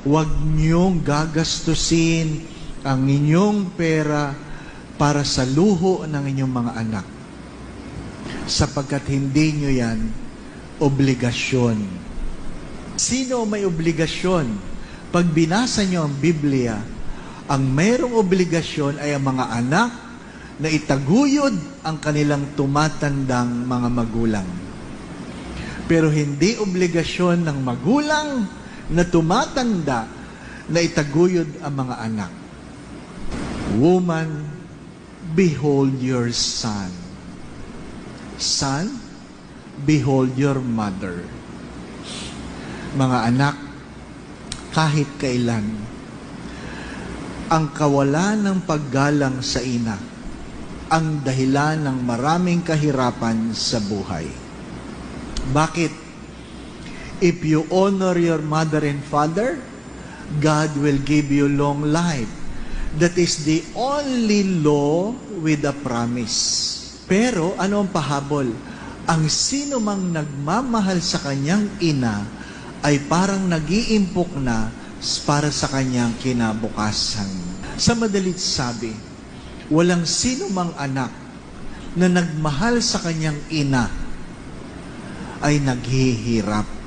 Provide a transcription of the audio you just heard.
Huwag niyong gagastusin ang inyong pera para sa luho ng inyong mga anak, sapagkat hindi niyo yan obligasyon. Sino may obligasyon? Pag binasa niyo ang Biblia, ang mayroong obligasyon ay ang mga anak na itaguyod ang kanilang tumatandang mga magulang. Pero hindi obligasyon ng magulang na tumatanda na itaguyod ang mga anak. Woman, behold your son. Son, behold your mother. Mga anak, kahit kailan, ang kawalan ng paggalang sa ina ang dahilan ng maraming kahirapan sa buhay. Bakit? If you honor your mother and father, God will give you long life. That is the only law with a promise. Pero ano ang pahabol? Ang sino mang nagmamahal sa kanyang ina ay parang nag-iimpok na para sa kanyang kinabukasan. Sa madalit sabi, walang sino mang anak na nagmahal sa kanyang ina ay naghihirap.